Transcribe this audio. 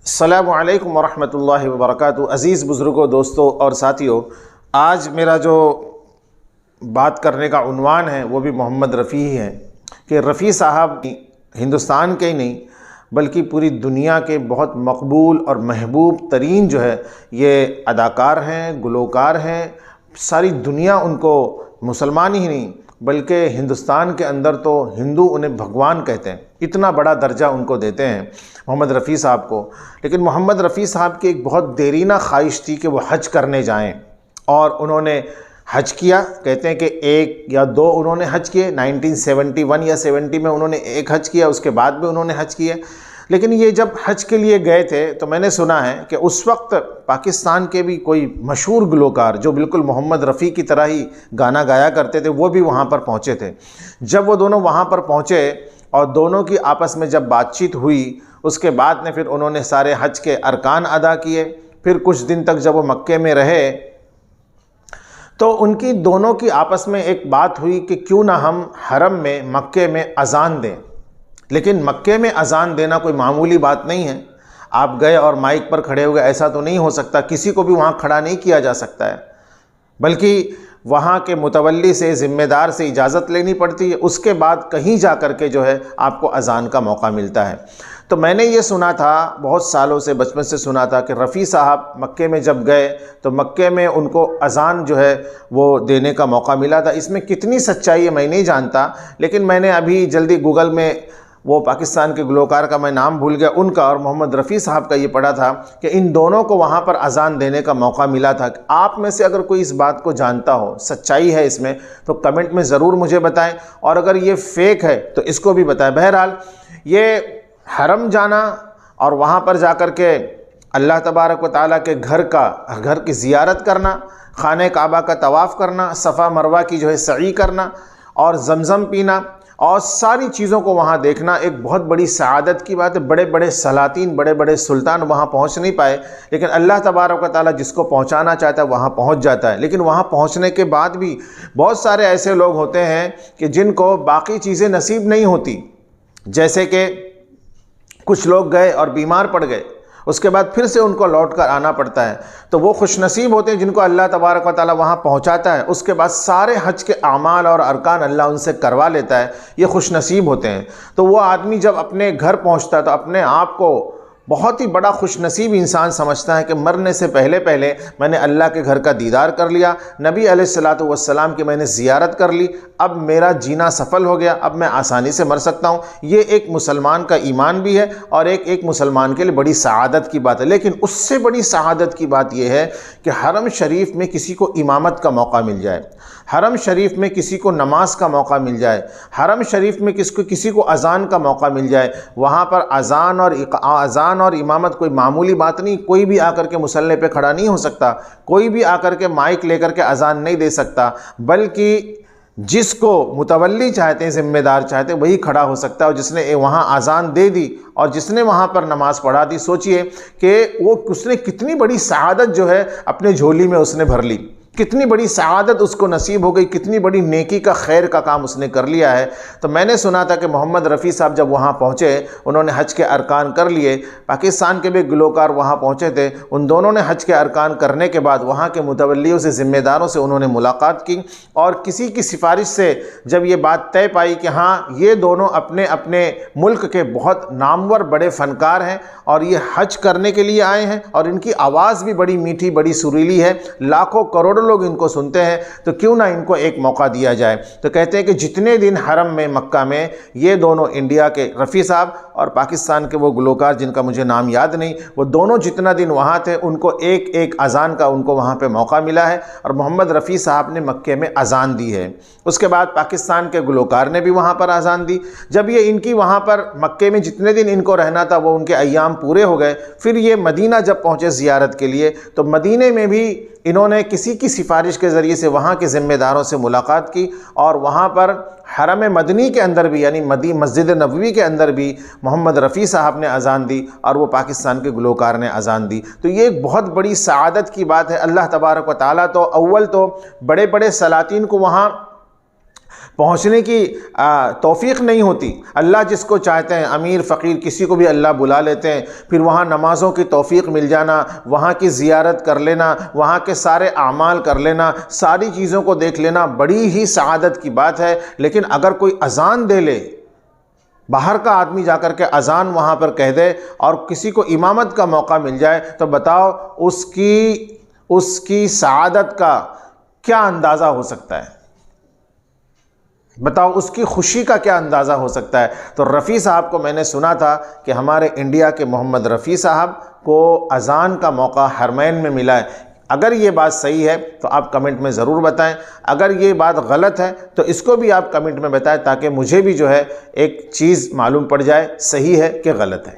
अस्सलामु अलैकुम वरहमतुल्लाहि वबरकातुहू। अज़ीज़ बुज़ुर्गों, दोस्तों और साथियों, आज मेरा जो बात करने का उन्वान है वो भी मोहम्मद रफ़ी ही है कि रफ़ी साहब हिंदुस्तान के ही नहीं बल्कि पूरी दुनिया के बहुत मकबूल और महबूब तरीन जो है ये अदाकार हैं, गुलकार हैं। सारी दुनिया उनको मुसलमान ही नहीं बल्कि हिंदुस्तान के अंदर तो हिंदू उन्हें भगवान कहते हैं, इतना बड़ा दर्जा उनको देते हैं मोहम्मद रफ़ी साहब को। लेकिन मोहम्मद रफ़ी साहब की एक बहुत देरीना ख्वाहिश थी कि वो हज करने जाएं और उन्होंने हज किया। कहते हैं कि एक या दो उन्होंने हज किए, 1971 या 70 में उन्होंने एक हज किया, उसके बाद भी उन्होंने हज किए। लेकिन ये जब हज के लिए गए थे तो मैंने सुना है कि उस वक्त पाकिस्तान के भी कोई मशहूर गुलकार जो बिल्कुल मोहम्मद रफ़ी की तरह ही गाना गाया करते थे वो भी वहाँ पर पहुँचे थे। जब वो दोनों वहाँ पर पहुँचे और दोनों की आपस में जब बातचीत हुई, उसके बाद में फिर उन्होंने सारे हज के अरकान अदा किए। फिर कुछ दिन तक जब वो मक्के में रहे तो उनकी दोनों की आपस में एक बात हुई कि क्यों ना हम हरम में मक्के में अज़ान दें। लेकिन मक्के में अज़ान देना कोई मामूली बात नहीं है। आप गए और माइक पर खड़े हो गए, ऐसा तो नहीं हो सकता, किसी को भी वहाँ खड़ा नहीं किया जा सकता है, बल्कि वहाँ के मुतवल्ली से, ज़िम्मेदार से इजाज़त लेनी पड़ती है। उसके बाद कहीं जा कर के जो है आपको अज़ान का मौका मिलता है। तो मैंने ये सुना था, बहुत सालों से, बचपन से सुना था कि रफ़ी साहब मक्के में जब गए तो मक्के में उनको अज़ान जो है वो देने का मौका मिला था। इसमें कितनी सच्चाई है मैं नहीं जानता, लेकिन मैंने अभी जल्दी गूगल में वो पाकिस्तान के गुलकार का मैं नाम भूल गया, उनका और मोहम्मद रफ़ी साहब का ये पढ़ा था कि इन दोनों को वहाँ पर अज़ान देने का मौका मिला था। आप में से अगर कोई इस बात को जानता हो, सच्चाई है इसमें, तो कमेंट में ज़रूर मुझे बताएं, और अगर ये फ़ेक है तो इसको भी बताएं। बहरहाल ये हरम जाना और वहाँ पर जाकर के अल्लाह तबारक व तआला के घर की ज़ियारत करना, खाने काबा का तवाफ़ करना, सफ़ा मरवा की जो है सई करना और ज़मज़म पीना और सारी चीज़ों को वहाँ देखना एक बहुत बड़ी सआदत की बात है। बड़े बड़े सलातीन, बड़े बड़े सुल्तान वहाँ पहुँच नहीं पाए, लेकिन अल्लाह तबारक व तआला जिसको पहुँचाना चाहता है वहाँ पहुँच जाता है। लेकिन वहाँ पहुँचने के बाद भी बहुत सारे ऐसे लोग होते हैं कि जिनको बाकी चीज़ें नसीब नहीं होती। जैसे कि कुछ लोग गए और बीमार पड़ गए, उसके बाद फिर से उनको लौट कर आना पड़ता है, तो वो खुशनसीब होते हैं जिनको अल्लाह तबारक व तआला वहाँ पहुँचाता है। उसके बाद सारे हज के आमाल और अरकान अल्लाह उनसे करवा लेता है, ये खुशनसीब होते हैं। तो वो आदमी जब अपने घर पहुँचता है तो अपने आप को बहुत ही बड़ा खुशनसीब इंसान समझता है कि मरने से पहले पहले मैंने अल्लाह के घर का दीदार कर लिया, नबी अलैहिस्सलातु वस्सलाम की मैंने ज़ियारत कर ली, अब मेरा जीना सफल हो गया, अब मैं आसानी से मर सकता हूँ। ये एक मुसलमान का ईमान भी है और एक मुसलमान के लिए बड़ी सआदत की बात है। लेकिन उससे बड़ी सआदत की बात यह है कि हरम शरीफ में किसी को इमामत का मौका मिल जाए, हरम शरीफ में किसी को नमाज का मौका मिल जाए, हरम शरीफ में किसी को अज़ान का मौका मिल जाए। वहाँ पर अज़ान और इमामत कोई मामूली बात नहीं। कोई भी आकर के मुसल्ले पे खड़ा नहीं हो सकता, कोई भी आकर के माइक लेकर के अज़ान नहीं दे सकता, बल्कि जिसको मुतवल्ली चाहते हैं, ज़िम्मेदार चाहते हैं, वही खड़ा हो सकता है। और जिसने वहाँ अज़ान दे दी और जिसने वहाँ पर नमाज़ पढ़ा दी, सोचिए कि उसने कितनी बड़ी सआदत जो है अपने झोली में उसने भर ली, कितनी बड़ी सआदत उसको नसीब हो गई, कितनी बड़ी नेकी का खैर का काम उसने कर लिया है। तो मैंने सुना था कि मोहम्मद रफ़ी साहब जब वहाँ पहुँचे, उन्होंने हज के अरकान कर लिए। पाकिस्तान के भी गुलकार वहाँ पहुँचे थे, उन दोनों ने हज के अरकान करने के बाद वहाँ के मुतवल्लियों से, ज़िम्मेदारों से उन्होंने मुलाकात की और किसी की सिफारिश से जब ये बात तय पाई कि हाँ ये दोनों अपने अपने मुल्क के बहुत नामवर बड़े फ़नकार हैं और ये हज करने के लिए आए हैं और इनकी आवाज़ भी बड़ी मीठी, बड़ी सुरीली है, लाखों करोड़ों लोग इनको सुनते हैं, तो क्यों ना इनको एक मौका दिया जाए। तो कहते हैं कि जितने दिन हरम में, मक्का में, ये दोनों, इंडिया के रफ़ी साहब और पाकिस्तान के वो गुलकार जिनका मुझे नाम याद नहीं, वो दोनों जितना दिन वहाँ थे उनको एक एक अज़ान का उनको वहाँ पे मौका मिला है और मोहम्मद रफ़ी साहब ने मक्के में अज़ान दी है। उसके बाद पाकिस्तान के गुलकार ने भी वहाँ पर अज़ान दी। जब ये इनकी वहाँ पर मक्के में जितने दिन इनको रहना था वो उनके अय्याम पूरे हो गए, फिर ये मदीना जब पहुँचे ज़ियारत के लिए, तो मदीने में भी इन्होंने किसी की सिफारिश के ज़रिए से वहाँ के ज़िम्मेदारों से मुलाकात की और वहाँ पर हरम मदनी के अंदर भी, यानी मस्जिद नबवी के अंदर भी मोहम्मद रफ़ी साहब ने अज़ान दी और वो पाकिस्तान के गुलकार ने अज़ान दी। तो ये एक बहुत बड़ी सआदत की बात है। अल्लाह तबारक व तआला तो अव्वल तो बड़े बड़े सलातीन को वहाँ पहुँचने की तौफीक नहीं होती। अल्लाह जिसको चाहते हैं, अमीर फ़कीर किसी को भी अल्लाह बुला लेते हैं, फिर वहाँ नमाज़ों की तौफीक मिल जाना, वहाँ की ज़ियारत कर लेना, वहाँ के सारे आमाल कर लेना, सारी चीज़ों को देख लेना बड़ी ही सआदत की बात है। लेकिन अगर कोई अज़ान दे ले, बाहर का आदमी जाकर के अज़ान वहाँ पर कह दे और किसी को इमामत का मौका मिल जाए, तो बताओ उसकी सआदत का क्या अंदाज़ा हो सकता है, बताओ उसकी खुशी का क्या अंदाज़ा हो सकता है। तो रफ़ी साहब को मैंने सुना था कि हमारे इंडिया के मोहम्मद रफ़ी साहब को अज़ान का मौका हरमैन में मिला है। अगर ये बात सही है तो आप कमेंट में ज़रूर बताएं, अगर ये बात गलत है तो इसको भी आप कमेंट में बताएं, ताकि मुझे भी जो है एक चीज़ मालूम पड़ जाए सही है कि गलत है।